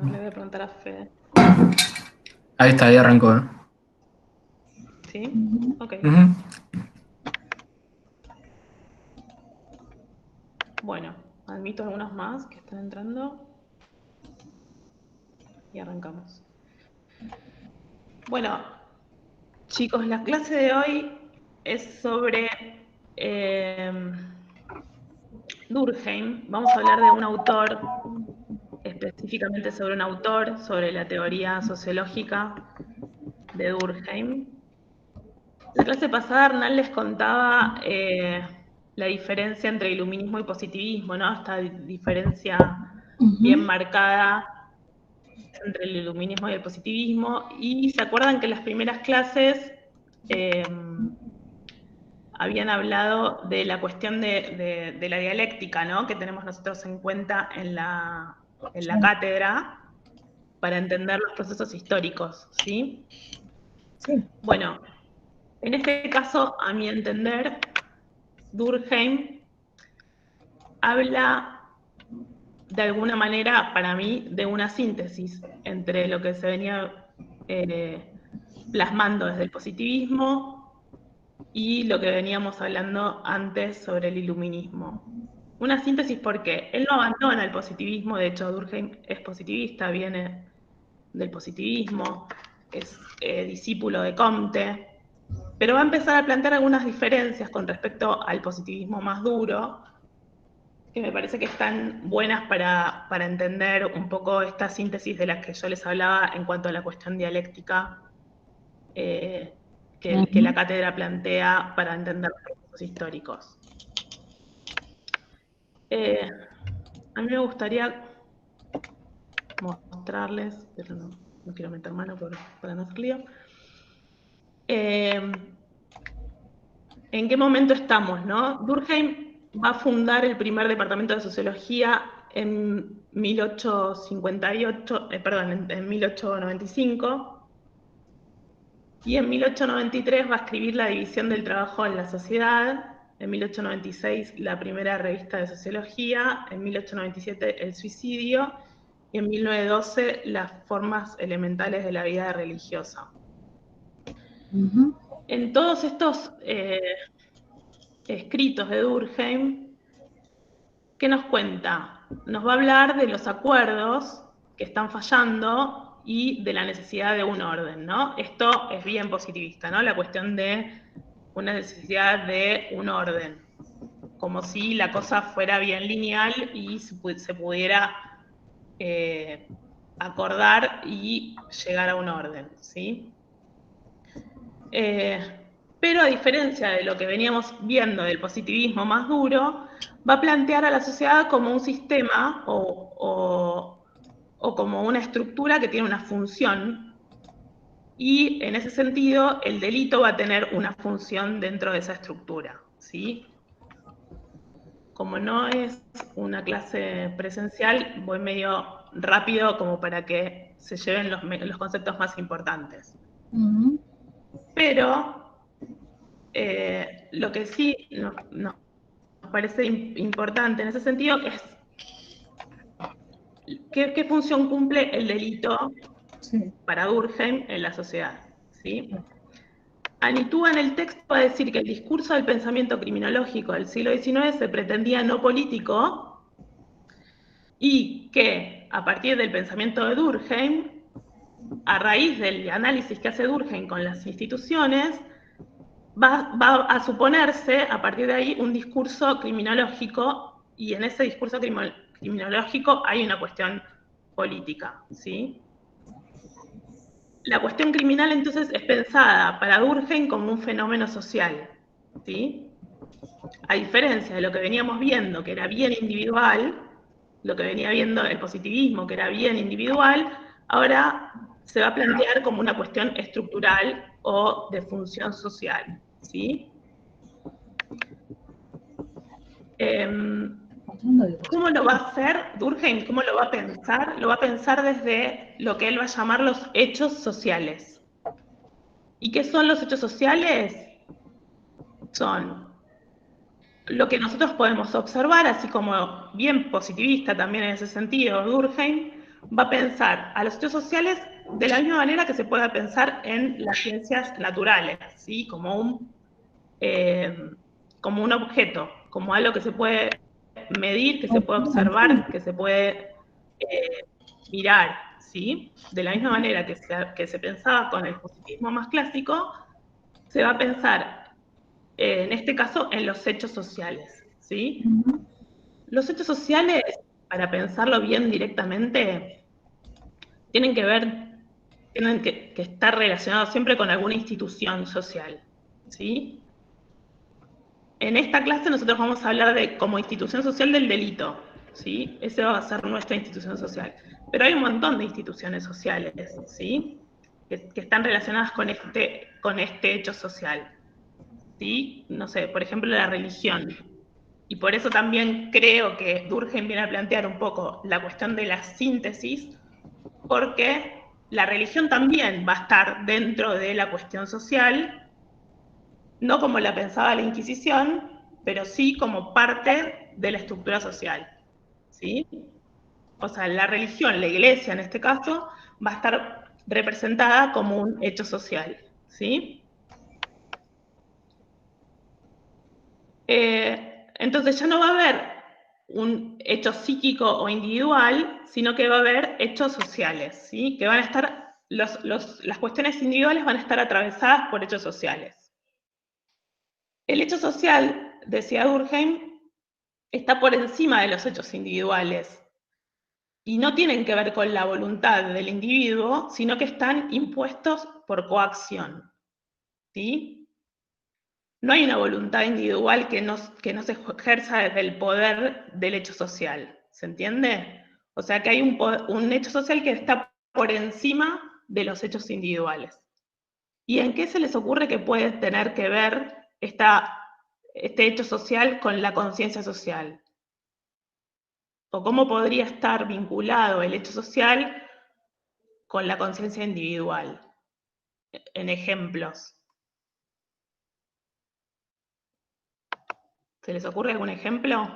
Le voy a preguntar a Fede. Ahí está, ahí arrancó. ¿Sí? Ok. Bueno, admito algunos más que están entrando. Y arrancamos. Bueno, chicos, la clase de hoy es sobre Durkheim. Vamos a hablar de un autor, específicamente sobre un autor, sobre la teoría sociológica de Durkheim. La clase pasada Hernán les contaba la diferencia entre iluminismo y positivismo, ¿no? Esta diferencia bien marcada entre el iluminismo y el positivismo. Y se acuerdan que en las primeras clases habían hablado de la cuestión de la dialéctica, ¿no? Que tenemos nosotros en cuenta en la cátedra para entender los procesos históricos, ¿sí? Sí. Bueno, en este caso, a mi entender, Durkheim habla de alguna manera, para mí, de una síntesis entre lo que se venía plasmando desde el positivismo y lo que veníamos hablando antes sobre el iluminismo. Una síntesis porque él no abandona el positivismo, de hecho Durkheim es positivista, viene del positivismo, es discípulo de Comte, pero va a empezar a plantear algunas diferencias con respecto al positivismo más duro, que me parece que están buenas para entender un poco esta síntesis de la que yo les hablaba en cuanto a la cuestión dialéctica que la cátedra plantea para entender los procesos históricos. A mí me gustaría mostrarles, pero no quiero meter mano para no hacer lío. ¿En qué momento estamos, no? Durkheim va a fundar el primer departamento de sociología en 1858, en 1895, y en 1893 va a escribir La división del trabajo en la sociedad, en 1896 la primera revista de sociología, en 1897 El suicidio, y en 1912 Las formas elementales de la vida religiosa. En todos estos escritos de Durkheim, ¿qué nos cuenta? Nos va a hablar de los acuerdos que están fallando y de la necesidad de un orden, ¿no? Esto es bien positivista, ¿no? La cuestión de una necesidad de un orden, como si la cosa fuera bien lineal y se pudiera acordar y llegar a un orden, ¿sí? Pero a diferencia de lo que veníamos viendo del positivismo más duro, va a plantear a la sociedad como un sistema o como una estructura que tiene una función, y en ese sentido el delito va a tener una función dentro de esa estructura, ¿sí? Como no es una clase presencial, voy medio rápido como para que se lleven los conceptos más importantes. Pero lo que sí nos parece importante en ese sentido es qué función cumple el delito para Durkheim en la sociedad, ¿sí? Anitúa en el texto va a decir que el discurso del pensamiento criminológico del siglo XIX se pretendía no político y que a partir del pensamiento de Durkheim, a raíz del análisis que hace Durkheim con las instituciones, va a suponerse a partir de ahí un discurso criminológico, y en ese discurso criminológico hay una cuestión política, ¿sí? La cuestión criminal entonces es pensada para Durkheim como un fenómeno social, ¿sí? A diferencia de lo que veníamos viendo, que era bien individual, lo que venía viendo el positivismo, que era bien individual, ahora se va a plantear como una cuestión estructural o de función social, ¿sí? ¿Cómo lo va a hacer Durkheim? ¿Cómo lo va a pensar? Lo va a pensar desde lo que él va a llamar los hechos sociales. ¿Y qué son los hechos sociales? Son lo que nosotros podemos observar, así como bien positivista también en ese sentido, Durkheim, va a pensar a los hechos sociales de la misma manera que se pueda pensar en las ciencias naturales, ¿sí? Como un objeto, como algo que se puede medir, que se puede observar, que se puede mirar, ¿sí? De la misma manera que se pensaba con el positivismo más clásico, se va a pensar, en este caso, en los hechos sociales, ¿sí? Los hechos sociales, para pensarlo bien directamente, tienen que estar relacionados siempre con alguna institución social, ¿sí? En esta clase nosotros vamos a hablar de como institución social del delito, ¿sí? Esa va a ser nuestra institución social. Pero hay un montón de instituciones sociales, ¿sí? Que están relacionadas con este hecho social, ¿sí? No sé, por ejemplo, la religión. Y por eso también creo que Durkheim viene a plantear un poco la cuestión de la síntesis, porque la religión también va a estar dentro de la cuestión social, no como la pensaba la Inquisición, pero sí como parte de la estructura social, ¿sí? O sea, la religión, la iglesia en este caso, va a estar representada como un hecho social, ¿sí? Entonces ya no va a haber un hecho psíquico o individual, sino que va a haber hechos sociales, ¿sí? Que van a estar, las cuestiones individuales van a estar atravesadas por hechos sociales. El hecho social, decía Durkheim, está por encima de los hechos individuales y no tienen que ver con la voluntad del individuo, sino que están impuestos por coacción, ¿sí? No hay una voluntad individual que no se ejerza desde el poder del hecho social, ¿se entiende? O sea que hay un hecho social que está por encima de los hechos individuales. ¿Y en qué se les ocurre que puede tener que ver este hecho social con la conciencia social? ¿O cómo podría estar vinculado el hecho social con la conciencia individual? En ejemplos. ¿Se les ocurre algún ejemplo?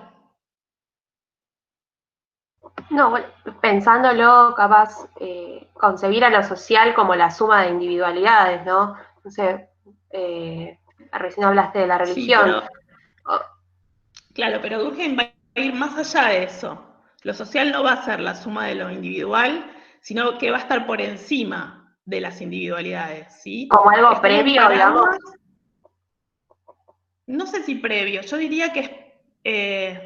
No, bueno, pensándolo, capaz, concebir a lo social como la suma de individualidades, ¿no? No sé, recién hablaste de la religión. Sí, claro, pero Durkheim va a ir más allá de eso. Lo social no va a ser la suma de lo individual, sino que va a estar por encima de las individualidades, ¿sí? Como algo Es como previo, digamos. No sé si previo, yo diría que es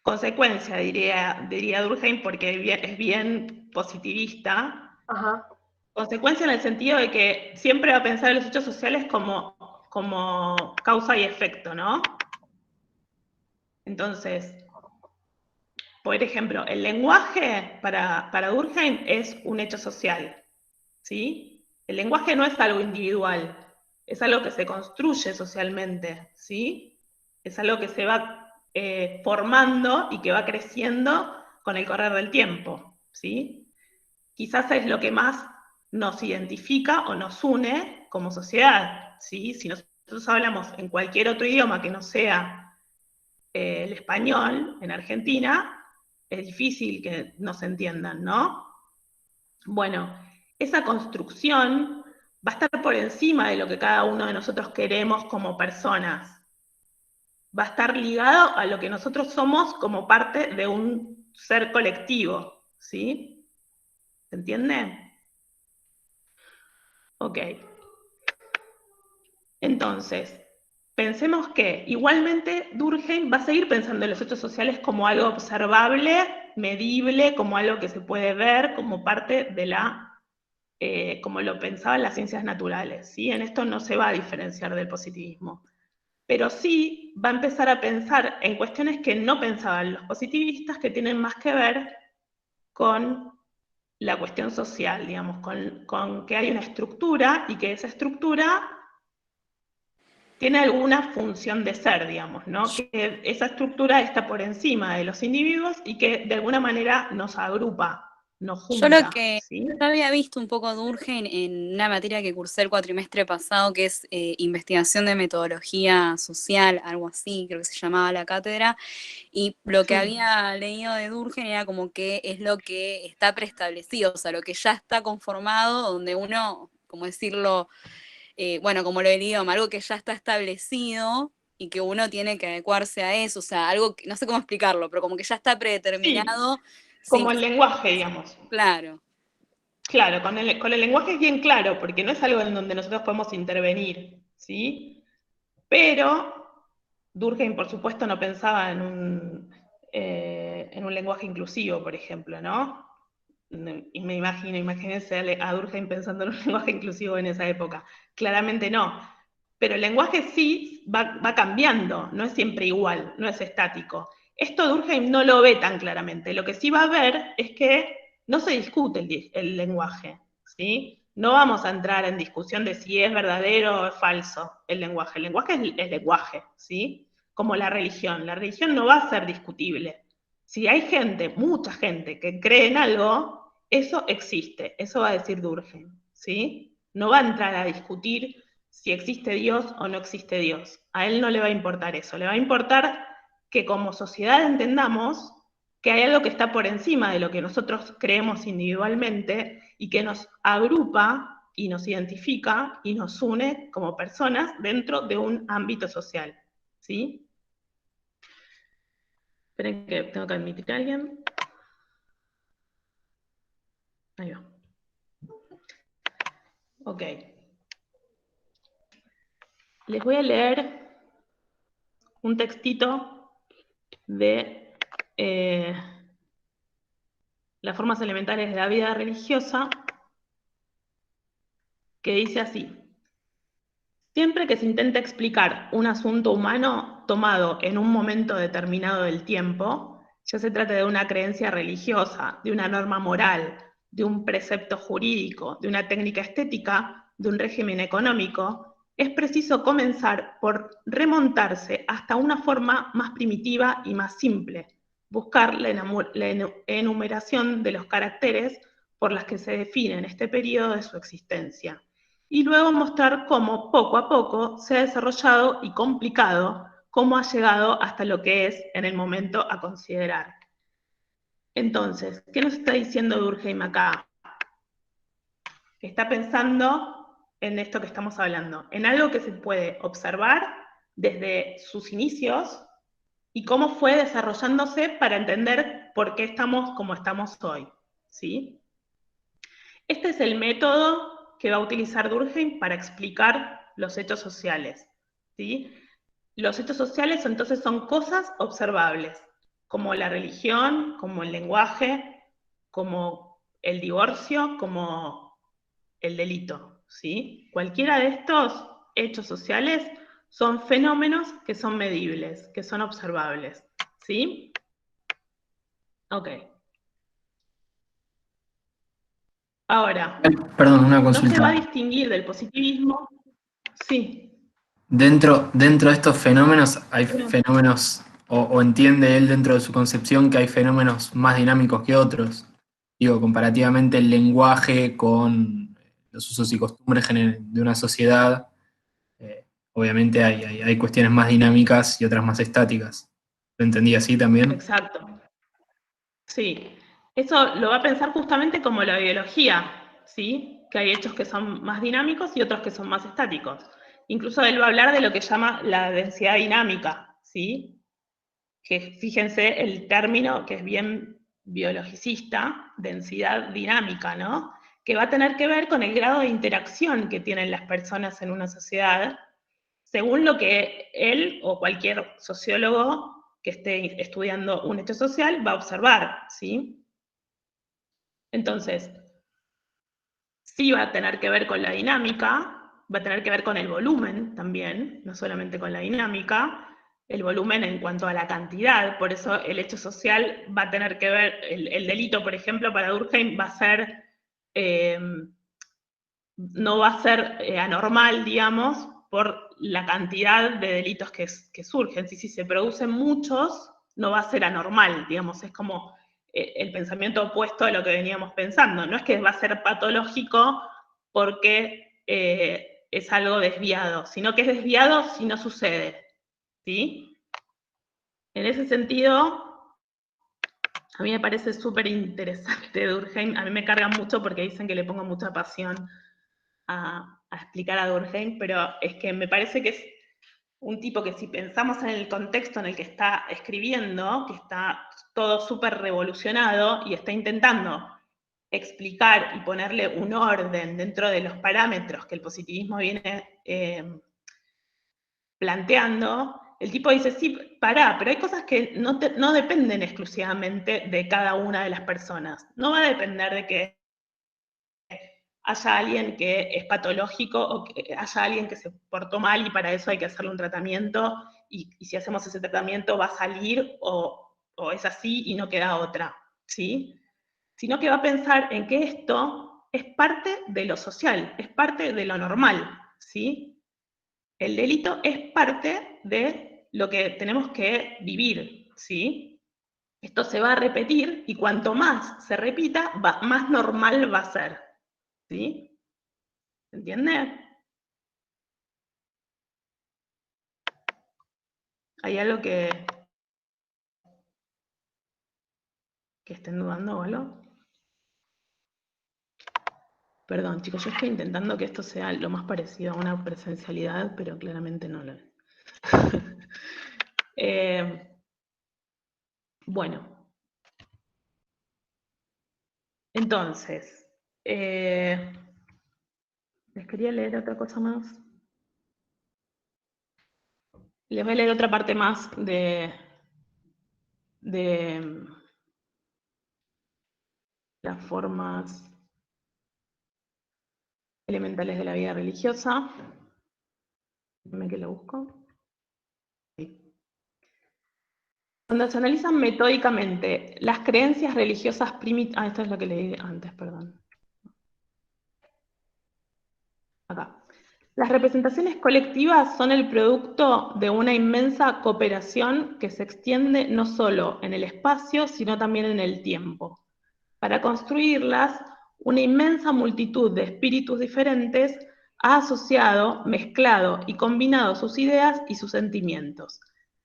consecuencia, diría Durkheim, porque es bien positivista. Ajá. Consecuencia en el sentido de que siempre va a pensar en los hechos sociales como causa y efecto, ¿no? Entonces, por ejemplo, el lenguaje para Durkheim es un hecho social, ¿sí? El lenguaje no es algo individual, es algo que se construye socialmente, ¿sí? Es algo que se va formando y que va creciendo con el correr del tiempo, ¿sí? Quizás es lo que más nos identifica o nos une como sociedad, ¿sí? Si nosotros hablamos en cualquier otro idioma que no sea el español en Argentina, es difícil que nos entiendan, ¿no? Bueno, esa construcción va a estar por encima de lo que cada uno de nosotros queremos como personas. Va a estar ligado a lo que nosotros somos como parte de un ser colectivo, ¿sí? ¿Se entiende? Ok. Entonces, pensemos que igualmente Durkheim va a seguir pensando en los hechos sociales como algo observable, medible, como algo que se puede ver, como parte de como lo pensaban las ciencias naturales, ¿sí? En esto no se va a diferenciar del positivismo. Pero sí va a empezar a pensar en cuestiones que no pensaban los positivistas, que tienen más que ver con la cuestión social, digamos, con que hay una estructura y que esa estructura tiene alguna función de ser, digamos, ¿no? Que esa estructura está por encima de los individuos y que de alguna manera nos agrupa, no Yo lo junta, que ¿sí? yo había visto un poco Durkheim en una materia que cursé el cuatrimestre pasado, que es investigación de metodología social, algo así, creo que se llamaba la cátedra, y lo que Sí. había leído de Durkheim era como que es lo que está preestablecido, o sea, lo que ya está conformado, donde uno, como decirlo, bueno, como lo he leído, algo que ya está establecido y que uno tiene que adecuarse a eso, o sea, algo que, no sé cómo explicarlo, pero como que ya está Sí, predeterminado sin como que el lenguaje, digamos. claro. Claro, con el lenguaje es bien claro, porque no es algo en donde nosotros podemos intervenir, ¿sí? Pero Durkheim, por supuesto, no pensaba en un lenguaje inclusivo, por ejemplo, ¿no? Y imagínense a Durkheim pensando en un lenguaje inclusivo en esa época. Claramente no. Pero el lenguaje sí va cambiando, no es siempre igual, no es estático. Esto Durkheim no lo ve tan claramente. Lo que sí va a ver es que no se discute el lenguaje, ¿sí? No vamos a entrar en discusión de si es verdadero o es falso el lenguaje. El lenguaje es lenguaje, ¿sí? Como la religión. La religión no va a ser discutible. Si hay gente, mucha gente, que cree en algo, eso existe, eso va a decir Durkheim, ¿sí? No va a entrar a discutir si existe Dios o no existe Dios. A él no le va a importar eso, le va a importar que como sociedad entendamos que hay algo que está por encima de lo que nosotros creemos individualmente y que nos agrupa y nos identifica y nos une como personas dentro de un ámbito social, ¿sí? Esperen que tengo que admitir a alguien. Ahí va. Ok. Les voy a leer un textito de las formas elementales de la vida religiosa que dice así: siempre que se intenta explicar un asunto humano tomado en un momento determinado del tiempo, ya se trata de una creencia religiosa, de una norma moral, de un precepto jurídico, de una técnica estética, de un régimen económico, es preciso comenzar por remontarse hasta una forma más primitiva y más simple, buscar la enumeración de los caracteres por las que se define en este periodo de su existencia, y luego mostrar cómo poco a poco se ha desarrollado y complicado, cómo ha llegado hasta lo que es en el momento a considerar. Entonces, ¿qué nos está diciendo Durkheim acá? Está pensando en esto que estamos hablando, en algo que se puede observar desde sus inicios y cómo fue desarrollándose para entender por qué estamos como estamos hoy, ¿sí? Este es el método que va a utilizar Durkheim para explicar los hechos sociales, ¿sí? Los hechos sociales entonces son cosas observables, como la religión, como el lenguaje, como el divorcio, como el delito, ¿sí? Cualquiera de estos hechos sociales son fenómenos que son medibles, que son observables, ¿sí? Ok. Ahora, Perdón, una no se va a consulta. distinguir del positivismo, sí. Dentro de estos fenómenos hay Bueno, fenómenos, o entiende él dentro de su concepción que hay fenómenos más dinámicos que otros. Digo, comparativamente el lenguaje con los usos y costumbres de una sociedad, obviamente hay cuestiones más dinámicas y otras más estáticas. ¿Lo entendí así también? exacto. Sí, eso lo va a pensar justamente como la biología, ¿sí? Que hay hechos que son más dinámicos y otros que son más estáticos. Incluso él va a hablar de lo que llama la densidad dinámica, ¿sí? Que fíjense el término que es bien biologicista, densidad dinámica, ¿no? Que va a tener que ver con el grado de interacción que tienen las personas en una sociedad, según lo que él o cualquier sociólogo que esté estudiando un hecho social va a observar, ¿sí? Entonces, sí va a tener que ver con la dinámica, va a tener que ver con el volumen también, no solamente con la dinámica, el volumen en cuanto a la cantidad, por eso el hecho social va a tener que ver, el delito, por ejemplo, para Durkheim va a ser, no va a ser anormal, digamos, por la cantidad de delitos que surgen. Si se producen muchos, no va a ser anormal, digamos, es como el pensamiento opuesto a lo que veníamos pensando. No es que va a ser patológico porque es algo desviado, sino que es desviado si no sucede, ¿sí? En ese sentido, a mí me parece súper interesante Durkheim. A mí me cargan mucho porque dicen que le pongo mucha pasión a explicar a Durkheim, pero es que me parece que es un tipo que, si pensamos en el contexto en el que está escribiendo, que está todo súper revolucionado y está intentando explicar y ponerle un orden dentro de los parámetros que el positivismo viene planteando, el tipo dice, sí, pará, pero hay cosas que no dependen exclusivamente de cada una de las personas. No va a depender de que haya alguien que es patológico o que haya alguien que se portó mal y para eso hay que hacerle un tratamiento y si hacemos ese tratamiento va a salir o es así y no queda otra, ¿sí? Sino que va a pensar en que esto es parte de lo social, es parte de lo normal, ¿sí? El delito es parte de lo que tenemos que vivir, ¿sí? Esto se va a repetir y cuanto más se repita, más normal va a ser, ¿sí? ¿Se entiende? ¿Hay algo que estén dudando o algo? Perdón, chicos, yo estoy intentando que esto sea lo más parecido a una presencialidad, pero claramente no lo es. Bueno. Entonces, les quería leer otra cosa más. Les voy a leer otra parte más de las formas elementales de la vida religiosa. Déjenme que lo busco. Sí. Cuando se analizan metódicamente las creencias religiosas primitivas... esto es lo que leí antes, perdón. Acá. Las representaciones colectivas son el producto de una inmensa cooperación que se extiende no solo en el espacio, sino también en el tiempo. Para construirlas, una inmensa multitud de espíritus diferentes ha asociado, mezclado y combinado sus ideas y sus sentimientos.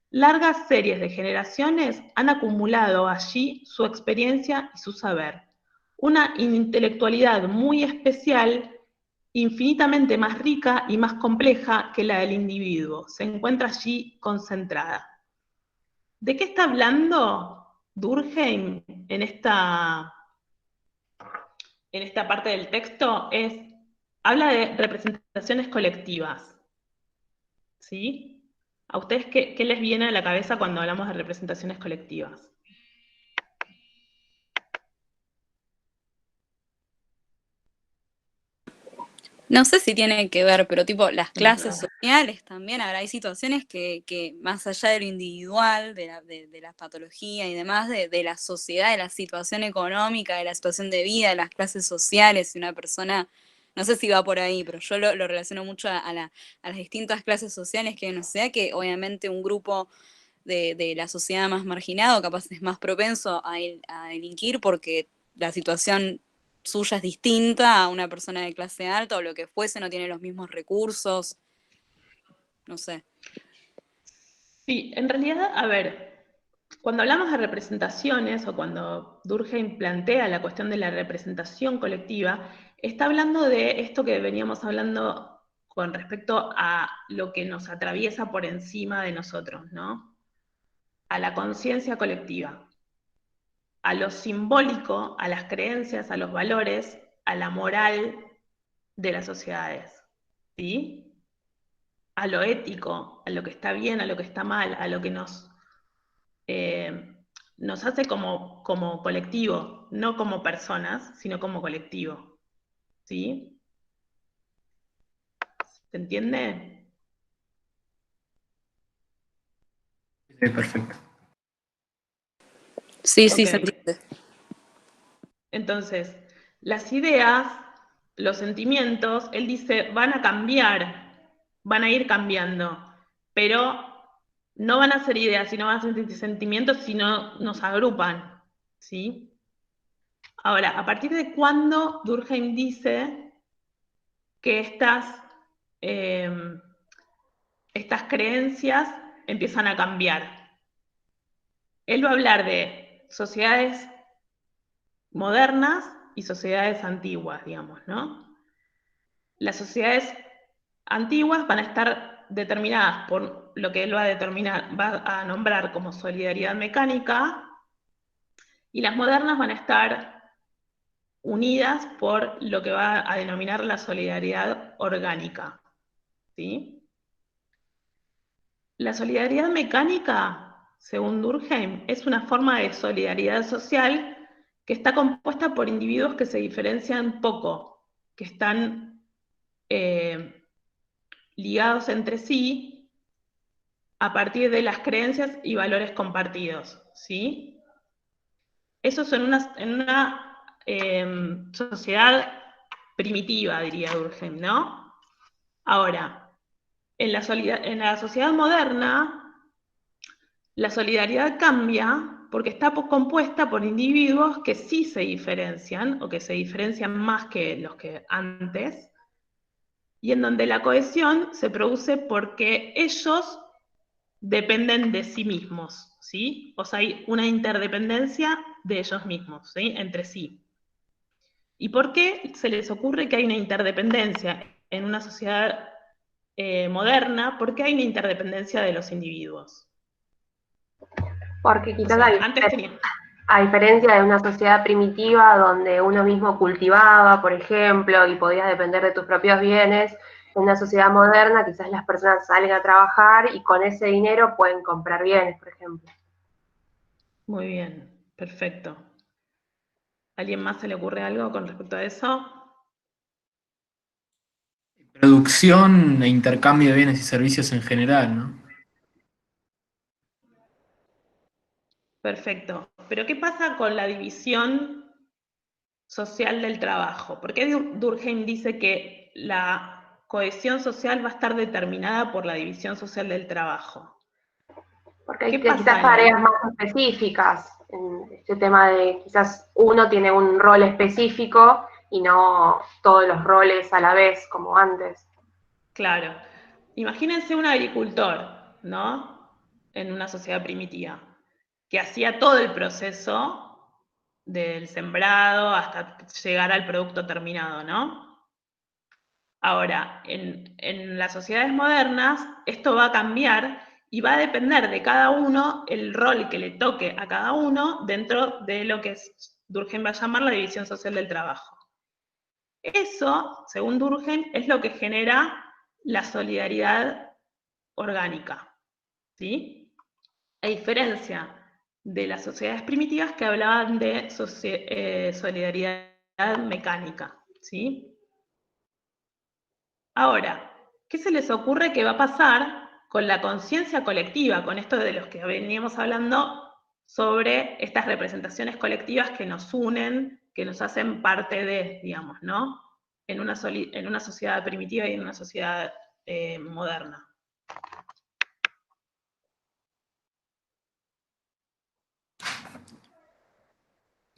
Largas series de generaciones han acumulado allí su experiencia y su saber. Una intelectualidad muy especial, infinitamente más rica y más compleja que la del individuo, se encuentra allí concentrada. ¿De qué está hablando Durkheim en esta parte del texto? Habla de representaciones colectivas, ¿sí? ¿A ustedes qué les viene a la cabeza cuando hablamos de representaciones colectivas? No sé si tiene que ver, pero tipo las clases sociales también, ahora hay situaciones que más allá de lo individual, de la patología y demás, de la sociedad, de la situación económica, de la situación de vida, de las clases sociales, si una persona, no sé si va por ahí, pero yo lo relaciono mucho a las distintas clases sociales que hay en una sociedad, que obviamente un grupo de la sociedad más marginado capaz es más propenso a delinquir porque la situación suya es distinta a una persona de clase alta o lo que fuese, no tiene los mismos recursos, no sé. Sí, en realidad, a ver, cuando hablamos de representaciones o cuando Durkheim plantea la cuestión de la representación colectiva, está hablando de esto que veníamos hablando con respecto a lo que nos atraviesa por encima de nosotros, ¿no? A la conciencia colectiva, a lo simbólico, a las creencias, a los valores, a la moral de las sociedades, ¿sí? A lo ético, a lo que está bien, a lo que está mal, a lo que nos hace como colectivo, no como personas, sino como colectivo, ¿sí? ¿Se entiende? Sí, perfecto. Sí, Okay. se entiende. Entonces, las ideas, los sentimientos, él dice, van a cambiar, van a ir cambiando, pero no van a ser ideas, sino van a ser sentimientos si no nos agrupan, ¿sí? Ahora, ¿a partir de cuándo Durkheim dice que estas creencias empiezan a cambiar? Él va a hablar de sociedades modernas y sociedades antiguas, digamos, ¿no? Las sociedades antiguas van a estar determinadas por lo que él va a nombrar como solidaridad mecánica, y las modernas van a estar unidas por lo que va a denominar la solidaridad orgánica, ¿sí? La solidaridad mecánica, según Durkheim, es una forma de solidaridad social que está compuesta por individuos que se diferencian poco, que están ligados entre sí a partir de las creencias y valores compartidos, ¿sí? Eso es en una sociedad primitiva, diría Durkheim, ¿no? Ahora, en la sociedad moderna, la solidaridad cambia porque está compuesta por individuos que sí se diferencian, o que se diferencian más que los que antes, y en donde la cohesión se produce porque ellos dependen de sí mismos, ¿sí? O sea, hay una interdependencia de ellos mismos, ¿sí? Entre sí. ¿Y por qué se les ocurre que hay una interdependencia en una sociedad moderna? ¿Por qué hay una interdependencia de los individuos? Porque O quizás sea, antes tenía... a diferencia de una sociedad primitiva donde uno mismo cultivaba, por ejemplo, y podías depender de tus propios bienes, en una sociedad moderna quizás las personas salen a trabajar y con ese dinero pueden comprar bienes, por ejemplo. Muy bien, perfecto. ¿A alguien más se le ocurre algo con respecto a eso? Producción e intercambio de bienes y servicios en general, ¿no? Perfecto. Pero ¿qué pasa con la división social del trabajo? ¿Por qué Durkheim dice que la cohesión social va a estar determinada por la división social del trabajo? Porque hay ¿Qué quizás pasa tareas más específicas, en este tema de quizás uno tiene un rol específico y no todos los roles a la vez como antes. Claro. Imagínense un agricultor, ¿no? En una sociedad primitiva, que hacía todo el proceso del sembrado hasta llegar al producto terminado, ¿no? Ahora, en las sociedades modernas, esto va a cambiar y va a depender de cada uno el rol que le toque a cada uno dentro de lo que Durkheim va a llamar la división social del trabajo. Eso, según Durkheim, es lo que genera la solidaridad orgánica, ¿sí? A diferencia de las sociedades primitivas que hablaban de solidaridad mecánica, ¿sí? Ahora, ¿qué se les ocurre que va a pasar con la conciencia colectiva, con esto de los que veníamos hablando sobre estas representaciones colectivas que nos unen, que nos hacen parte de, digamos, ¿no? En una sociedad primitiva y en una sociedad moderna.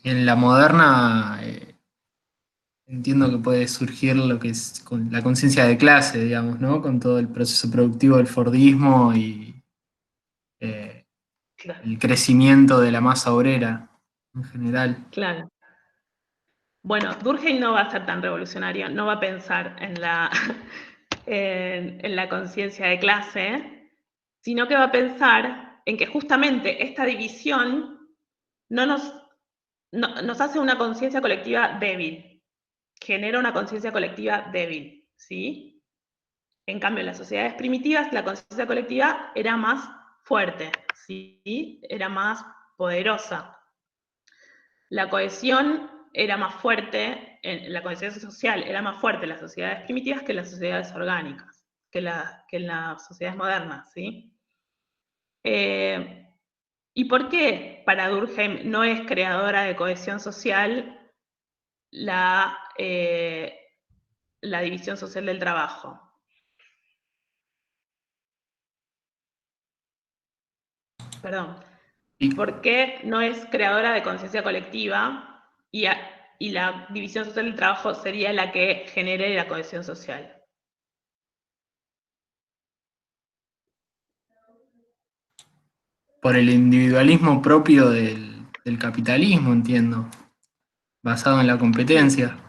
En la moderna entiendo que puede surgir lo que es con la conciencia de clase, digamos, ¿no? Con todo el proceso productivo del Fordismo y eh, Claro. el crecimiento de la masa obrera en general. Claro. Bueno, Durkheim no va a ser tan revolucionario, no va a pensar en la conciencia de clase, sino que va a pensar en que justamente esta división nos hace una conciencia colectiva débil, genera una conciencia colectiva débil, ¿sí? En cambio, en las sociedades primitivas, la conciencia colectiva era más fuerte, ¿sí? Era más poderosa. La cohesión era más fuerte, la cohesión social era más fuerte en las sociedades primitivas que en las sociedades orgánicas, que en las sociedades modernas, ¿sí? ¿Y por qué para Durkheim no es creadora de cohesión social la división social del trabajo? Perdón. ¿Por qué no es creadora de conciencia colectiva y la división social del trabajo sería la que genere la cohesión social? Por el individualismo propio del capitalismo, entiendo, basado en la competencia.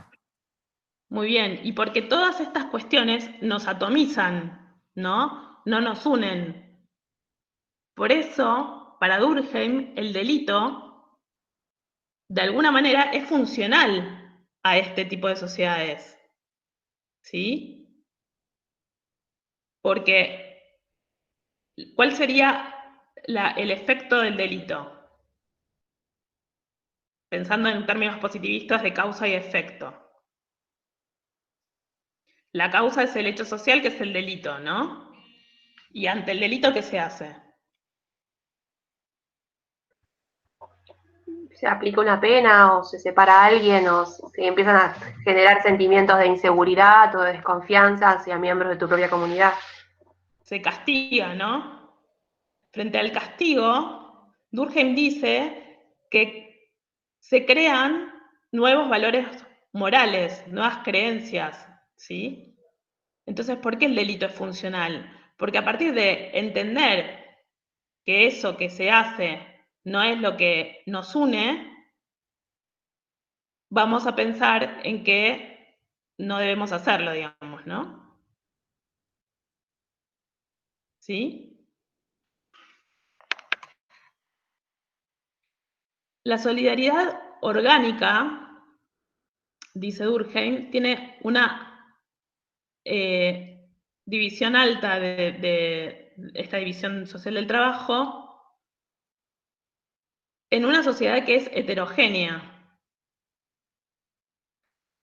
Muy bien, y porque todas estas cuestiones nos atomizan, ¿no? No nos unen. Por eso, para Durkheim, el delito, de alguna manera, es funcional a este tipo de sociedades. ¿Sí? Porque, ¿cuál sería el efecto del delito? Pensando en términos positivistas de causa y efecto. La causa es el hecho social, que es el delito, ¿no? Y ante el delito, ¿qué se hace? Se aplica una pena o se separa a alguien o se empiezan a generar sentimientos de inseguridad o de desconfianza hacia miembros de tu propia comunidad. Se castiga, ¿no? Frente al castigo, Durkheim dice que se crean nuevos valores morales, nuevas creencias, ¿sí? Entonces, ¿por qué el delito es funcional? Porque a partir de entender que eso que se hace no es lo que nos une, vamos a pensar en que no debemos hacerlo, digamos, ¿no? ¿Sí? La solidaridad orgánica, dice Durkheim, tiene una división alta de esta división social del trabajo en una sociedad que es heterogénea,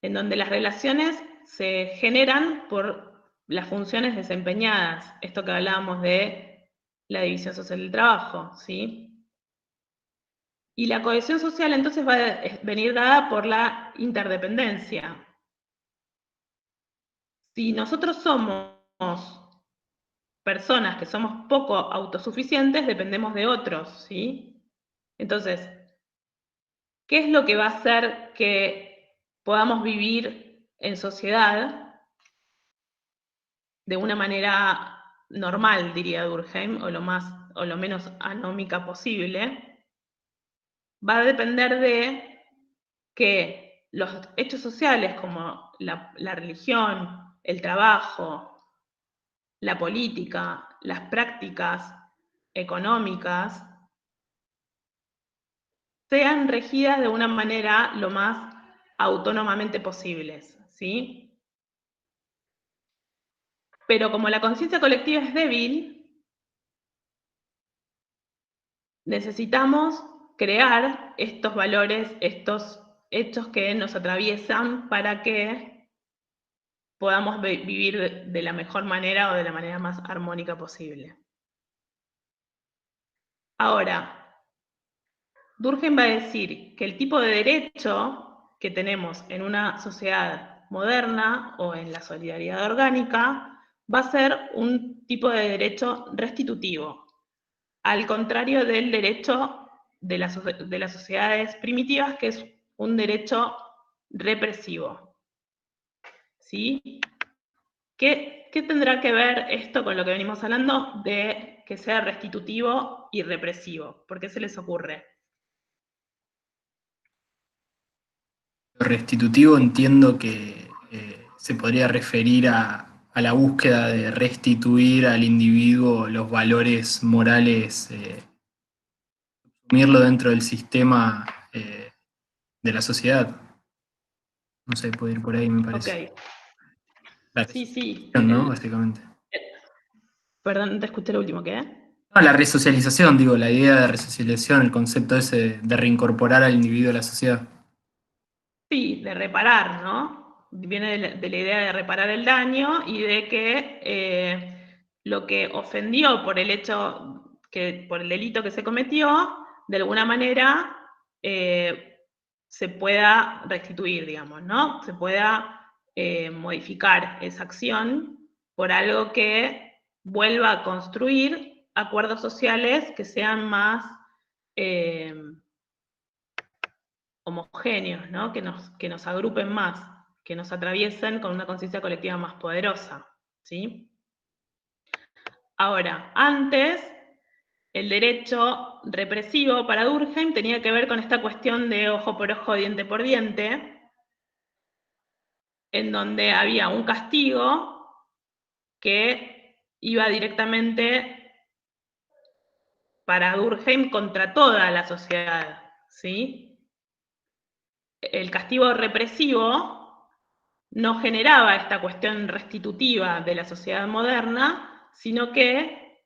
en donde las relaciones se generan por las funciones desempeñadas, esto que hablábamos de la división social del trabajo, ¿sí? Y la cohesión social entonces va a venir dada por la interdependencia. Si nosotros somos personas que somos poco autosuficientes, dependemos de otros, ¿sí? Entonces, ¿qué es lo que va a hacer que podamos vivir en sociedad de una manera normal, diría Durkheim, o lo menos anómica posible? Va a depender de que los hechos sociales como la religión, el trabajo, la política, las prácticas económicas, sean regidas de una manera lo más autónomamente posibles, ¿sí? Pero como la conciencia colectiva es débil, necesitamos crear estos valores, estos hechos que nos atraviesan para que podamos vivir de la mejor manera o de la manera más armónica posible. Ahora, Durkheim va a decir que el tipo de derecho que tenemos en una sociedad moderna o en la solidaridad orgánica va a ser un tipo de derecho restitutivo, al contrario del derecho de las sociedades primitivas, que es un derecho represivo. ¿Sí? ¿Qué tendrá que ver esto con lo que venimos hablando de que sea restitutivo y represivo? ¿Por qué se les ocurre? Lo restitutivo entiendo que se podría referir a la búsqueda de restituir al individuo los valores morales, sumirlo dentro del sistema de la sociedad. No sé, puede ir por ahí, me parece. Ok. La Sí. ¿no? Básicamente. Perdón, te escuché lo último, ¿qué? No, la resocialización, digo, la idea de resocialización, el concepto ese de reincorporar al individuo a la sociedad. Sí, de reparar, ¿no? Viene de la idea de reparar el daño y de que lo que ofendió por el hecho, por el delito que se cometió, de alguna manera se pueda restituir, digamos, ¿no? Se pueda modificar esa acción por algo que vuelva a construir acuerdos sociales que sean más homogéneos, ¿no? Que nos agrupen más, que nos atraviesen con una conciencia colectiva más poderosa, ¿sí? Ahora, antes, el derecho represivo para Durkheim tenía que ver con esta cuestión de ojo por ojo, diente por diente, en donde había un castigo que iba directamente para Durkheim contra toda la sociedad, ¿sí? El castigo represivo no generaba esta cuestión restitutiva de la sociedad moderna, sino que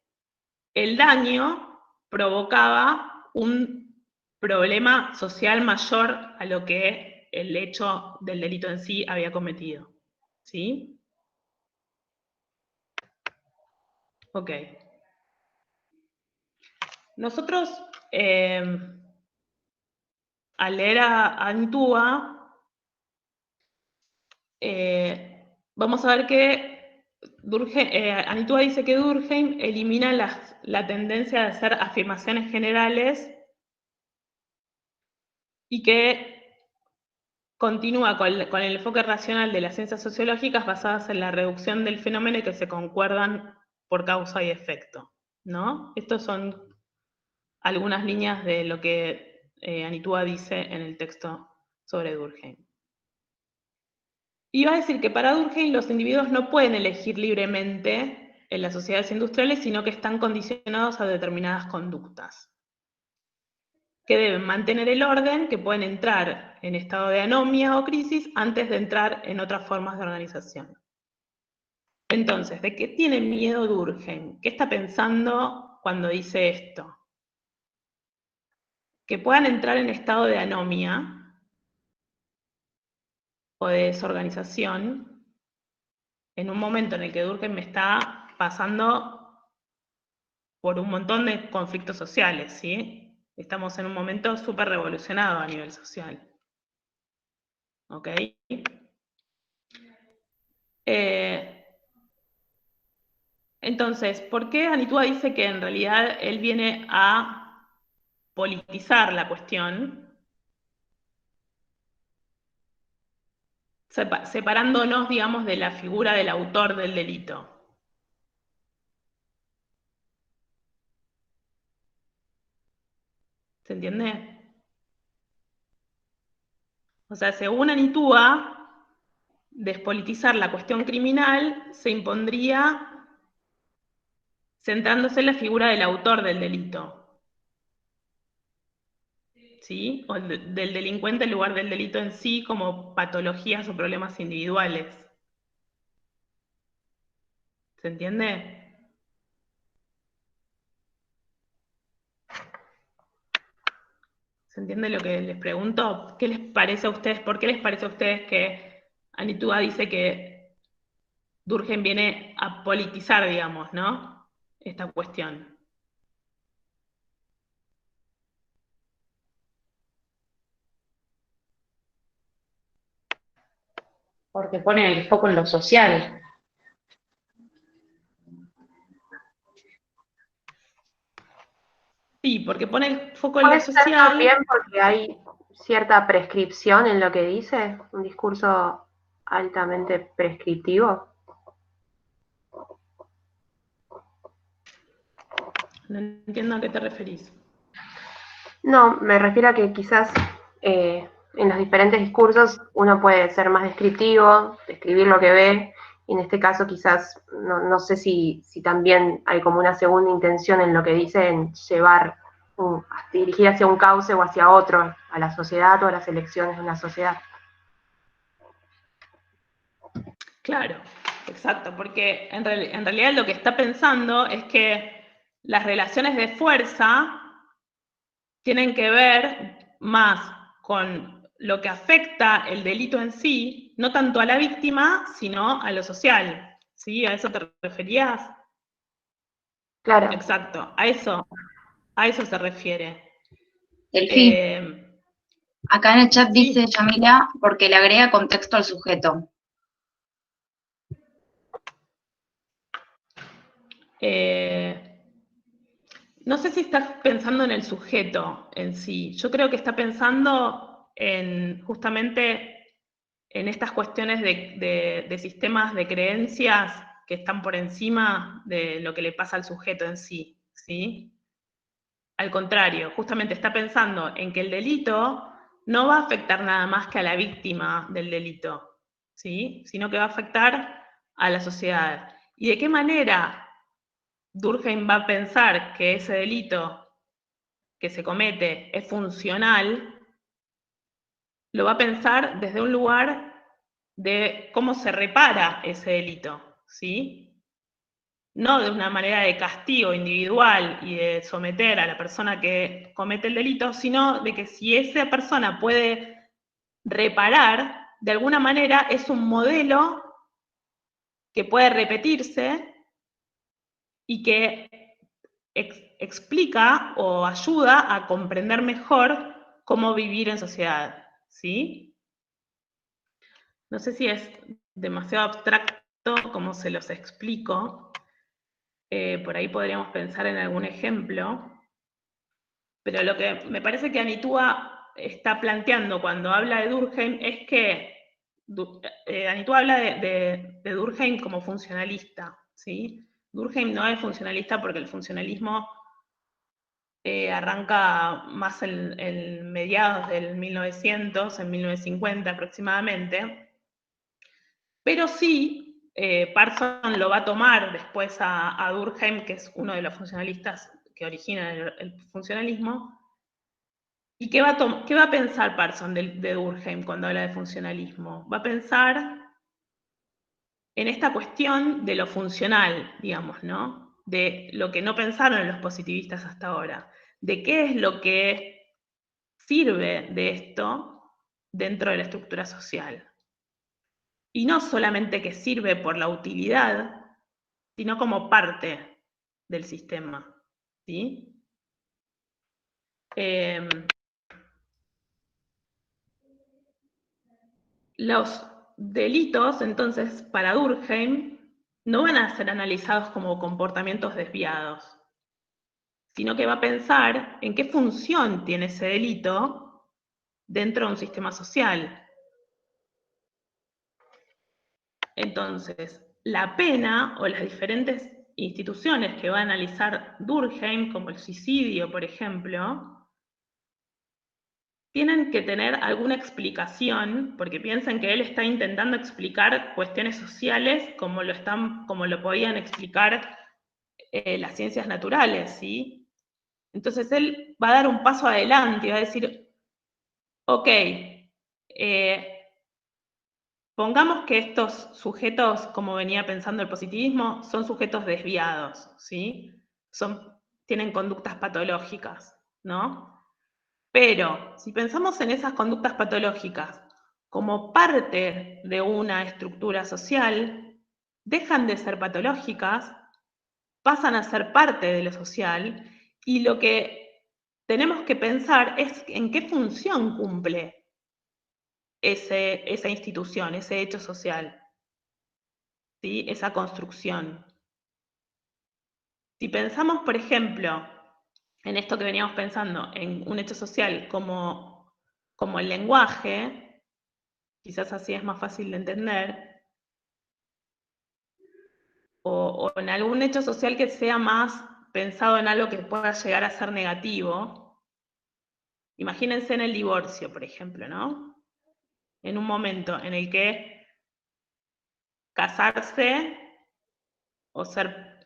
el daño provocaba un problema social mayor a lo que el hecho del delito en sí había cometido, ¿sí? Ok. Nosotros, al leer a Antua, vamos a ver que Antua dice que Durkheim elimina la tendencia de hacer afirmaciones generales y que continúa con el enfoque racional de las ciencias sociológicas basadas en la reducción del fenómeno y que se concuerdan por causa y efecto, ¿no? Estas son algunas líneas de lo que Antua dice en el texto sobre Durkheim. Y va a decir que para Durkheim los individuos no pueden elegir libremente en las sociedades industriales, sino que están condicionados a determinadas conductas, que deben mantener el orden, que pueden entrar en estado de anomia o crisis antes de entrar en otras formas de organización. Entonces, ¿de qué tiene miedo Durkheim? ¿Qué está pensando cuando dice esto? Que puedan entrar en estado de anomia o de desorganización en un momento en el que Durkheim me está pasando por un montón de conflictos sociales, ¿sí? Estamos en un momento súper revolucionado a nivel social. ¿Ok? Entonces, ¿por qué Antua dice que en realidad él viene a politizar la cuestión? Separándonos, digamos, de la figura del autor del delito. ¿Se entiende? O sea, según Antua, despolitizar la cuestión criminal se impondría centrándose en la figura del autor del delito, ¿sí? O del delincuente en lugar del delito en sí como patologías o problemas individuales. ¿Se entiende? ¿Se entiende lo que les pregunto? ¿Qué les parece a ustedes? ¿Por qué les parece a ustedes que Antua dice que Durkheim viene a politizar, digamos, ¿no? Esta cuestión. Porque pone el foco en lo social. Sí, porque pone el foco en lo Puede ser social. también porque hay cierta prescripción en lo que dice, un discurso altamente prescriptivo. No entiendo a qué te referís. No, me refiero a que quizás en los diferentes discursos uno puede ser más descriptivo, describir lo que ve, y en este caso quizás, no sé si también hay como una segunda intención en lo que dice, en llevar, dirigir hacia un cauce o hacia otro, a la sociedad o a las elecciones de una sociedad. Claro, exacto, porque en realidad lo que está pensando es que las relaciones de fuerza tienen que ver más con lo que afecta el delito en sí, no tanto a la víctima, sino a lo social. ¿Sí? ¿A eso te referías? Claro. Exacto, a eso se refiere. Delphi, acá en el chat sí. dice Yamila, porque le agrega contexto al sujeto. no sé si estás pensando en el sujeto en sí. Yo creo que está pensando justamente en estas cuestiones de sistemas de creencias que están por encima de lo que le pasa al sujeto en sí, ¿sí? Al contrario, justamente está pensando en que el delito no va a afectar nada más que a la víctima del delito, ¿sí? Sino que va a afectar a la sociedad. ¿Y de qué manera Durkheim va a pensar que ese delito que se comete es funcional? Lo va a pensar desde un lugar de cómo se repara ese delito, ¿sí? No de una manera de castigo individual y de someter a la persona que comete el delito, sino de que si esa persona puede reparar, de alguna manera es un modelo que puede repetirse y que explica o ayuda a comprender mejor cómo vivir en sociedad, ¿sí? No sé si es demasiado abstracto como se los explico. Por ahí podríamos pensar en algún ejemplo. Pero lo que me parece que Anitúa está planteando cuando habla de Durkheim es que Anitúa habla de Durkheim como funcionalista, ¿sí? Durkheim no es funcionalista porque el funcionalismo arranca más en mediados del 1900, en 1950 aproximadamente, pero sí, Parson lo va a tomar después a Durkheim, que es uno de los funcionalistas que origina el funcionalismo. ¿Y qué va a pensar Parson de Durkheim cuando habla de funcionalismo? Va a pensar en esta cuestión de lo funcional, digamos, ¿no? De lo que no pensaron los positivistas hasta ahora. De qué es lo que sirve de esto dentro de la estructura social. Y no solamente que sirve por la utilidad, sino como parte del sistema, ¿sí? Los delitos, entonces, para Durkheim, no van a ser analizados como comportamientos desviados, sino que va a pensar en qué función tiene ese delito dentro de un sistema social. Entonces, la pena o las diferentes instituciones que va a analizar Durkheim, como el suicidio, por ejemplo, tienen que tener alguna explicación, porque piensen que él está intentando explicar cuestiones sociales como lo podían explicar las ciencias naturales, ¿sí? Entonces él va a dar un paso adelante y va a decir, ok, pongamos que estos sujetos, como venía pensando el positivismo, son sujetos desviados, ¿sí? Tienen conductas patológicas, ¿no? Pero si pensamos en esas conductas patológicas como parte de una estructura social, dejan de ser patológicas, pasan a ser parte de lo social, y lo que tenemos que pensar es en qué función cumple esa institución, ese hecho social, ¿sí? Esa construcción. Si pensamos, por ejemplo, en esto que veníamos pensando, en un hecho social como el lenguaje, quizás así es más fácil de entender, o en algún hecho social que sea más pensado en algo que pueda llegar a ser negativo. Imagínense en el divorcio, por ejemplo, ¿no? En un momento en el que casarse o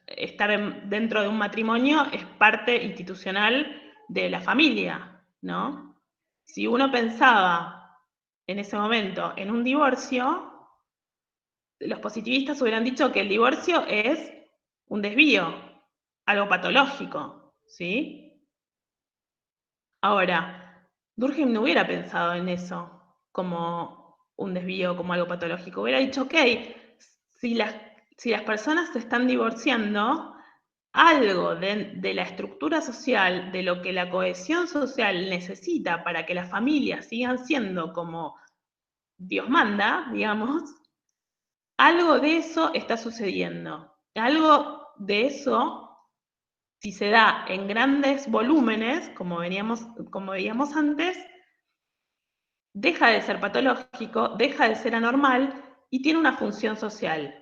estar dentro de un matrimonio es parte institucional de la familia, ¿no? Si uno pensaba en ese momento en un divorcio, los positivistas hubieran dicho que el divorcio es un desvío, algo patológico, ¿sí? Ahora, Durkheim no hubiera pensado en eso como un desvío, como algo patológico. Hubiera dicho, ok, si las personas se están divorciando, algo de la estructura social, de lo que la cohesión social necesita para que las familias sigan siendo como Dios manda, digamos, algo de eso está sucediendo. Algo de eso si se da en grandes volúmenes, como veíamos antes, deja de ser patológico, deja de ser anormal y tiene una función social.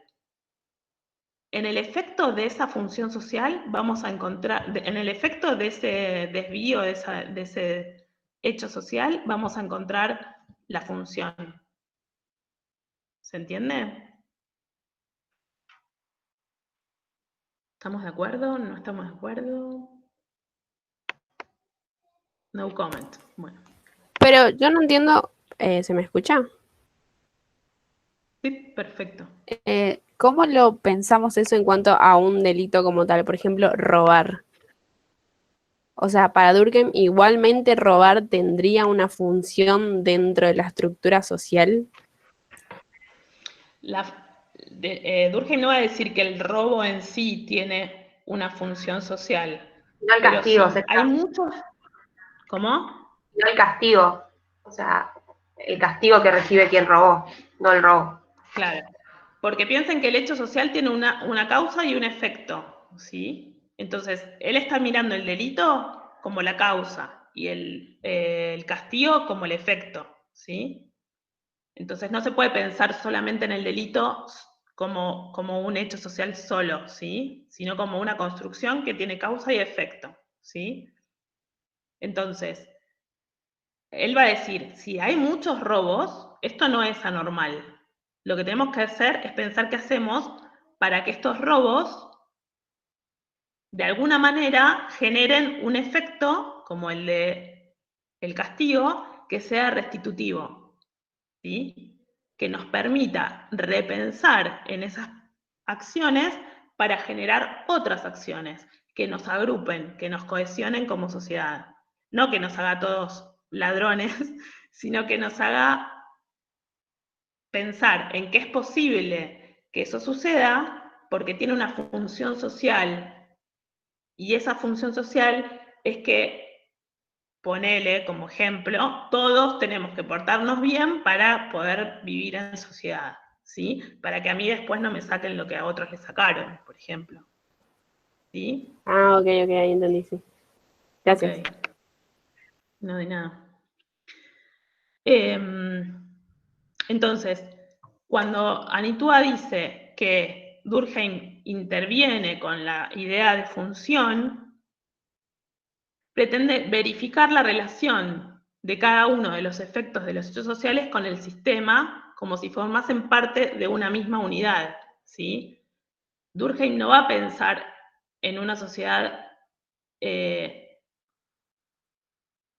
En el efecto de esa función social vamos a encontrar, en el efecto de ese desvío, de ese hecho social, vamos a encontrar la función. ¿Se entiende? ¿Estamos de acuerdo? ¿No estamos de acuerdo? No comment. Bueno. Pero yo no entiendo, ¿se me escucha? Sí, perfecto. ¿Cómo lo pensamos eso en cuanto a un delito como tal? Por ejemplo, robar. O sea, para Durkheim, igualmente robar tendría una función dentro de la estructura social. Durkheim no va a decir que el robo en sí tiene una función social. No el pero castigo, sí, hay muchos... ¿Cómo? No el castigo. O sea, el castigo que recibe quien robó, no el robo. Claro. Porque piensen que el hecho social tiene una causa y un efecto, ¿sí? Entonces, él está mirando el delito como la causa y el castigo como el efecto, ¿sí? Entonces, no se puede pensar solamente en el delito como un hecho social solo, ¿sí? Sino como una construcción que tiene causa y efecto, ¿sí? Entonces, él va a decir, si hay muchos robos, esto no es anormal. Lo que tenemos que hacer es pensar qué hacemos para que estos robos, de alguna manera, generen un efecto, como el de el castigo, que sea restitutivo, ¿sí? Que nos permita repensar en esas acciones para generar otras acciones, que nos agrupen, que nos cohesionen como sociedad. No que nos haga todos ladrones, sino que nos haga pensar en que es posible que eso suceda porque tiene una función social, y esa función social es que, ponele como ejemplo, todos tenemos que portarnos bien para poder vivir en sociedad, ¿sí? Para que a mí después no me saquen lo que a otros les sacaron, por ejemplo. ¿Sí? Ah, ok, ahí entendí, sí. Gracias. Okay. No de nada. Entonces, cuando Anitua dice que Durkheim interviene con la idea de función, pretende verificar la relación de cada uno de los efectos de los hechos sociales con el sistema, como si formasen parte de una misma unidad, ¿sí? Durkheim no va a pensar en una sociedad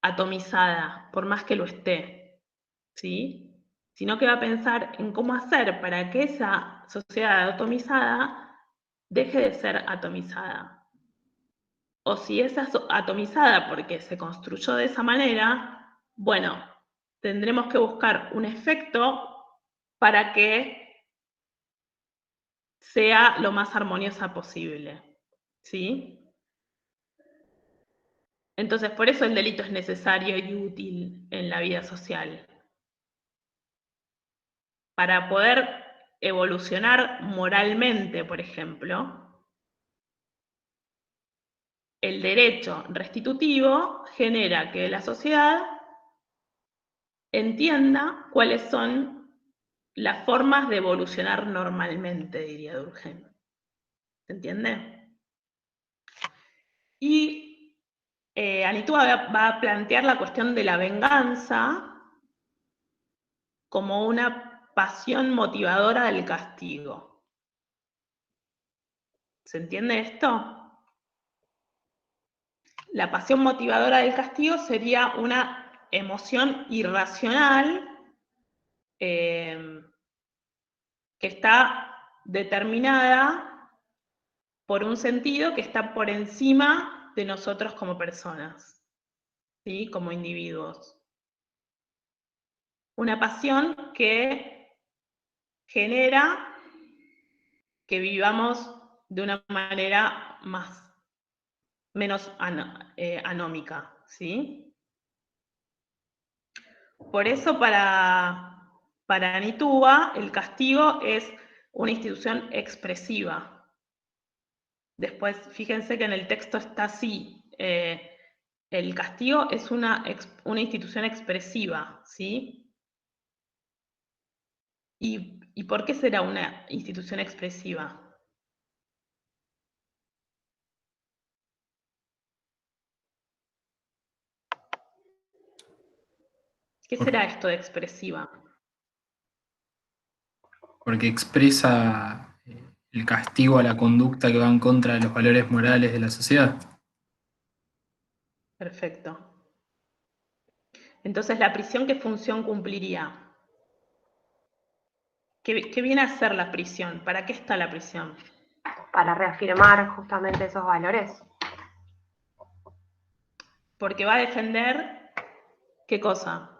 atomizada, por más que lo esté, ¿sí? Sino que va a pensar en cómo hacer para que esa sociedad atomizada deje de ser atomizada. O si es atomizada porque se construyó de esa manera, bueno, tendremos que buscar un efecto para que sea lo más armoniosa posible, ¿sí? Entonces, por eso el delito es necesario y útil en la vida social. Para poder evolucionar moralmente, por ejemplo, el derecho restitutivo genera que la sociedad entienda cuáles son las formas de evolucionar normalmente, diría Durkheim. ¿Se entiende? Y Anitua va a plantear la cuestión de la venganza como una pasión motivadora del castigo. ¿Se entiende esto? La pasión motivadora del castigo sería una emoción irracional que está determinada por un sentido que está por encima de nosotros como personas, ¿sí? Como individuos. Una pasión que genera que vivamos de una manera menos anómica, ¿sí? Por eso para Anitua el castigo es una institución expresiva, Después, fíjense que en el texto está así. El castigo es una institución expresiva, ¿sí? ¿Y por qué será una institución expresiva? ¿Qué será esto de expresiva? Porque expresa el castigo a la conducta que va en contra de los valores morales de la sociedad. Perfecto. Entonces, ¿la prisión qué función cumpliría? ¿Qué viene a hacer la prisión? ¿Para qué está la prisión? Para reafirmar justamente esos valores. Porque va a defender, ¿qué cosa?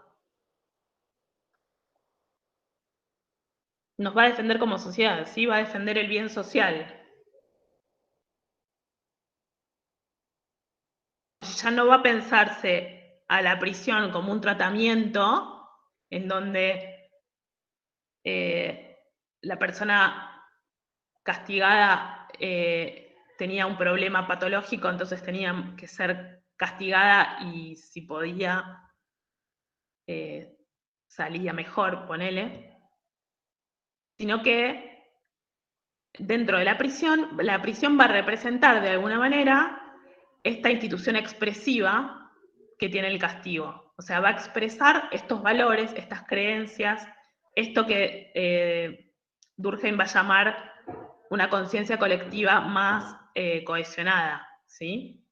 Nos va a defender como sociedad, ¿sí? Va a defender el bien social. Ya no va a pensarse a la prisión como un tratamiento en donde la persona castigada tenía un problema patológico, entonces tenía que ser castigada y si podía salía mejor, ponele, sino que dentro de la prisión va a representar de alguna manera esta institución expresiva que tiene el castigo. O sea, va a expresar estos valores, estas creencias, esto que Durkheim va a llamar una conciencia colectiva más cohesionada, ¿sí?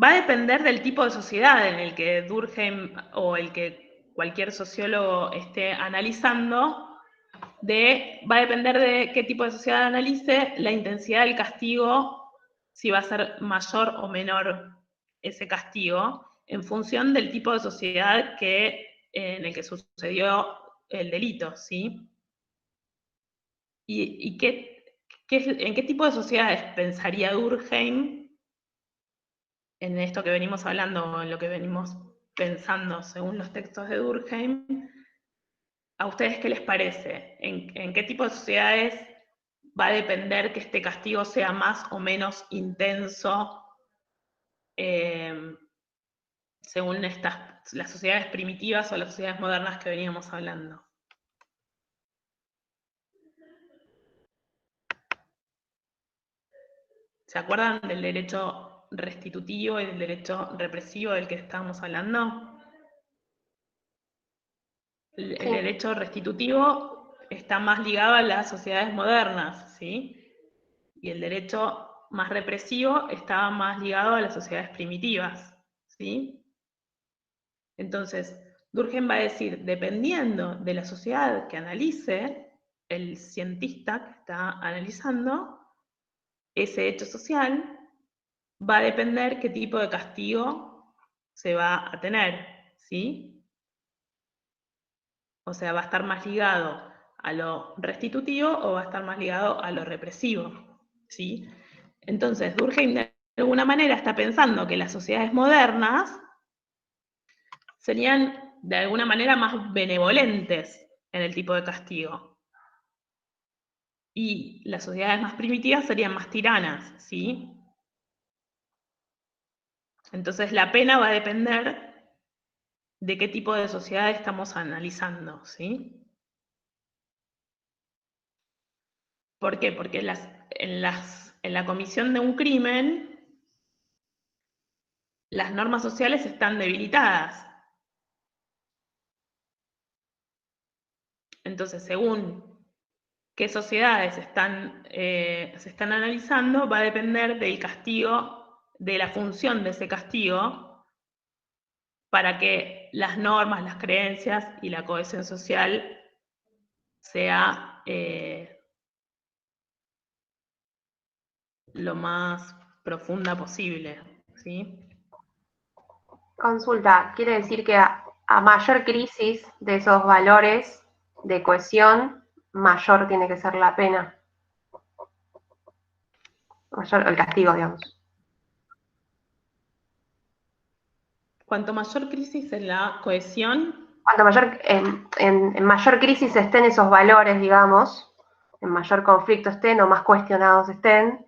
Va a depender del tipo de sociedad en el que Durkheim o el que cualquier sociólogo esté analizando, va a depender de qué tipo de sociedad analice, la intensidad del castigo, si va a ser mayor o menor ese castigo, en función del tipo de sociedad en el que sucedió el delito, ¿sí? ¿Y en qué tipo de sociedades pensaría Durkheim en esto que venimos hablando, en lo que venimos pensando según los textos de Durkheim? ¿A ustedes qué les parece? ¿En qué tipo de sociedades va a depender que este castigo sea más o menos intenso según las sociedades primitivas o las sociedades modernas que veníamos hablando? ¿Se acuerdan del derecho restitutivo y del derecho represivo del que estábamos hablando? El derecho restitutivo está más ligado a las sociedades modernas, ¿sí? Y el derecho más represivo estaba más ligado a las sociedades primitivas, ¿sí? Entonces, Durkheim va a decir, dependiendo de la sociedad que analice, el cientista que está analizando ese hecho social, va a depender qué tipo de castigo se va a tener, ¿sí? O sea, va a estar más ligado a lo restitutivo o va a estar más ligado a lo represivo, ¿sí? Entonces, Durkheim de alguna manera está pensando que las sociedades modernas serían de alguna manera más benevolentes en el tipo de castigo. Y las sociedades más primitivas serían más tiranas, ¿sí? Entonces la pena va a depender de qué tipo de sociedad estamos analizando, ¿sí? ¿Por qué? Porque en la comisión de un crimen, las normas sociales están debilitadas. Entonces, según qué sociedades se están analizando, va a depender del castigo, de la función de ese castigo, para que las normas, las creencias y la cohesión social sea lo más profunda posible, ¿sí? Consulta, quiere decir que a mayor crisis de esos valores de cohesión, mayor tiene que ser la pena. Mayor el castigo, digamos. Cuanto mayor crisis en la cohesión, Cuanto mayor, en mayor crisis estén esos valores, digamos, en mayor conflicto estén o más cuestionados estén,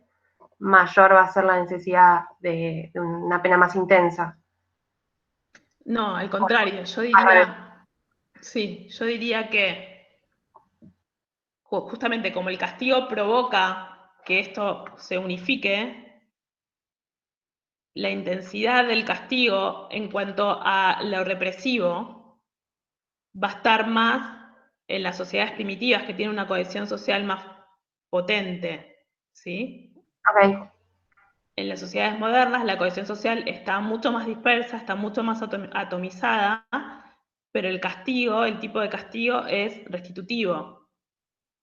mayor va a ser la necesidad de una pena más intensa. No, al contrario, yo diría que justamente como el castigo provoca que esto se unifique, la intensidad del castigo en cuanto a lo represivo va a estar más en las sociedades primitivas que tienen una cohesión social más potente, ¿sí? Ok. En las sociedades modernas la cohesión social está mucho más dispersa, está mucho más atomizada, pero el castigo, el tipo de castigo es restitutivo,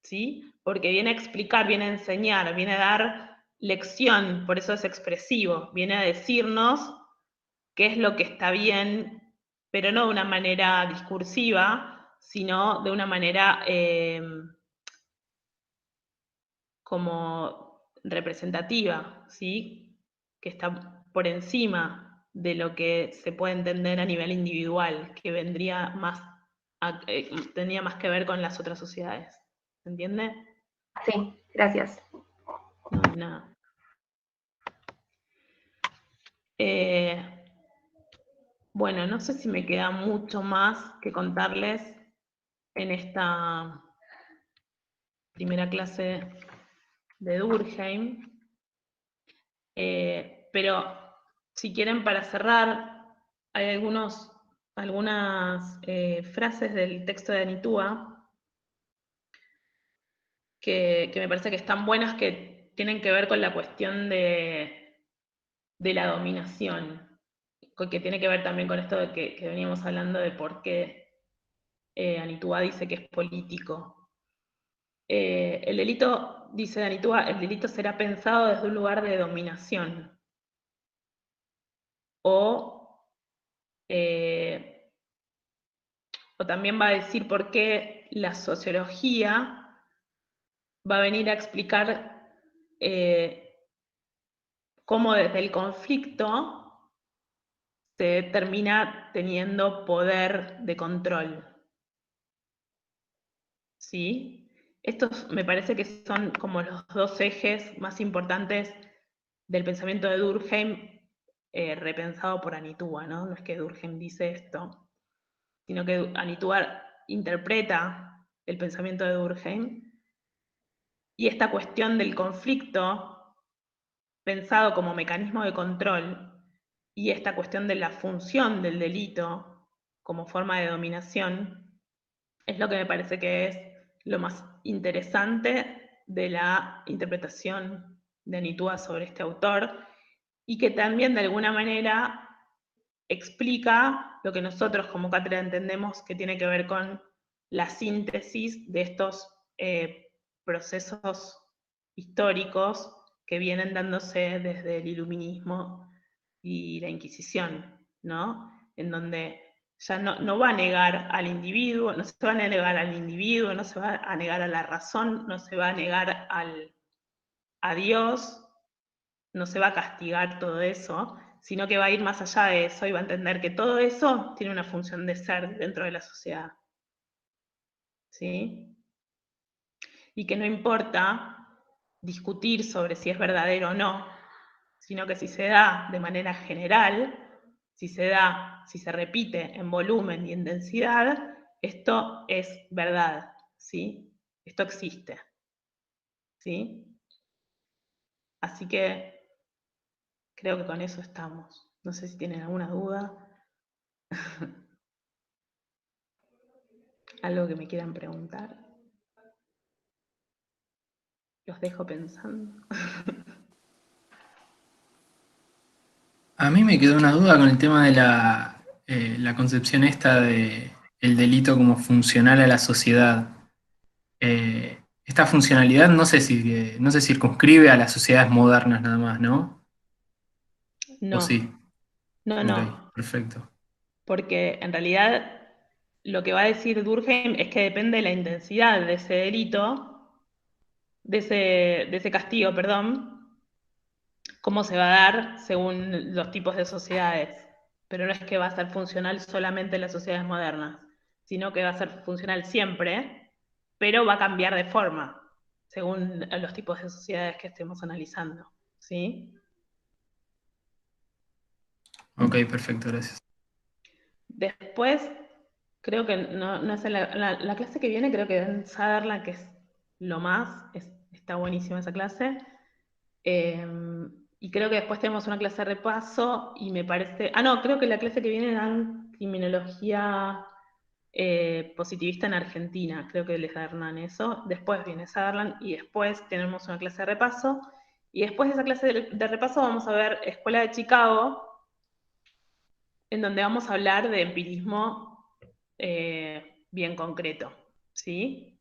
¿sí? Porque viene a explicar, viene a enseñar, viene a dar lección, por eso es expresivo, viene a decirnos qué es lo que está bien, pero no de una manera discursiva, sino de una manera como representativa, ¿sí? Que está por encima de lo que se puede entender a nivel individual, que vendría más tendría más que ver con las otras sociedades. ¿Se entiende? Sí, gracias. No, de nada. Bueno, no sé si me queda mucho más que contarles en esta primera clase de Durkheim, pero si quieren, para cerrar, hay algunas frases del texto de Anitúa que me parece que están buenas, que tienen que ver con la cuestión de la dominación, que tiene que ver también con esto de que veníamos hablando de por qué Anitúa dice que es político. El delito, dice Anitúa, el delito será pensado desde un lugar de dominación. O también va a decir por qué la sociología va a venir a explicar cómo desde el conflicto se termina teniendo poder de control. ¿Sí? Estos me parece que son como los dos ejes más importantes del pensamiento de Durkheim, repensado por Anitúa, ¿no? No es que Durkheim dice esto, sino que Anitúa interpreta el pensamiento de Durkheim, y esta cuestión del conflicto pensado como mecanismo de control, y esta cuestión de la función del delito como forma de dominación, es lo que me parece que es lo más interesante de la interpretación de Anitúa sobre este autor, y que también de alguna manera explica lo que nosotros como cátedra entendemos que tiene que ver con la síntesis de estos procesos históricos que vienen dándose desde el iluminismo y la Inquisición, ¿no? En donde ya no va a negar al individuo, no se va a negar al individuo, no se va a negar a la razón, no se va a negar a Dios, no se va a castigar todo eso, sino que va a ir más allá de eso y va a entender que todo eso tiene una función de ser dentro de la sociedad. ¿Sí? Y que no importa discutir sobre si es verdadero o no, sino que si se da de manera general, si se repite en volumen y en densidad, esto es verdad, ¿sí? Esto existe, ¿sí? Así que creo que con eso estamos. No sé si tienen alguna duda. Algo que me quieran preguntar. Los dejo pensando. A mí me quedó una duda con el tema de la concepción esta de el delito como funcional a la sociedad. Esta funcionalidad no sé si no se circunscribe a las sociedades modernas nada más, ¿no? ¿O No, sí? no, Ok, perfecto. porque en realidad lo que va a decir Durkheim es que depende de la intensidad de ese delito, de ese castigo, perdón, cómo se va a dar según los tipos de sociedades. Pero no es que va a ser funcional solamente en las sociedades modernas, sino que va a ser funcional siempre, pero va a cambiar de forma. según los tipos de sociedades que estemos analizando, ¿sí? Ok, perfecto, gracias. Después, creo que no sé, la clase que viene creo que en Sutherland, que es lo más, está buenísima esa clase. Y creo que después tenemos una clase de repaso y me parece... no, creo que la clase que viene dan criminología positivista en Argentina, creo que les dan eso. Después viene Sutherland y después tenemos una clase de repaso. Y después de esa clase de repaso vamos a ver Escuela de Chicago, en donde vamos a hablar de empirismo bien concreto, ¿sí?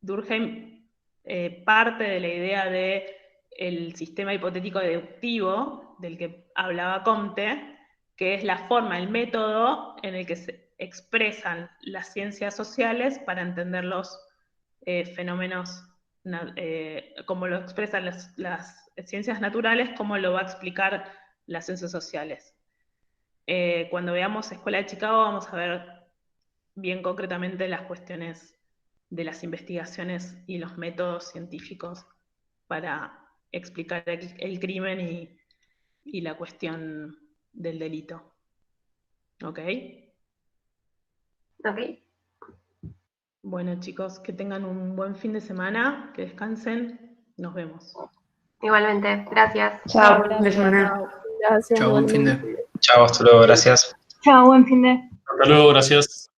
Durkheim parte de la idea de el sistema hipotético deductivo, del que hablaba Comte, que es la forma, el método en el que se expresan las ciencias sociales para entender los fenómenos, como lo expresan las ciencias naturales, como lo va a explicar las ciencias sociales. Cuando veamos Escuela de Chicago vamos a ver bien concretamente las cuestiones de las investigaciones y los métodos científicos para explicar el crimen y la cuestión del delito. ¿Ok? Ok. Bueno, chicos, que tengan un buen fin de semana, que descansen. Nos vemos. Igualmente, gracias. Chao. Buen fin de semana. Gracias. Chao, buen fin de. igualmente. Chao, hasta luego, gracias. Chao, buen fin de. Hasta luego, gracias.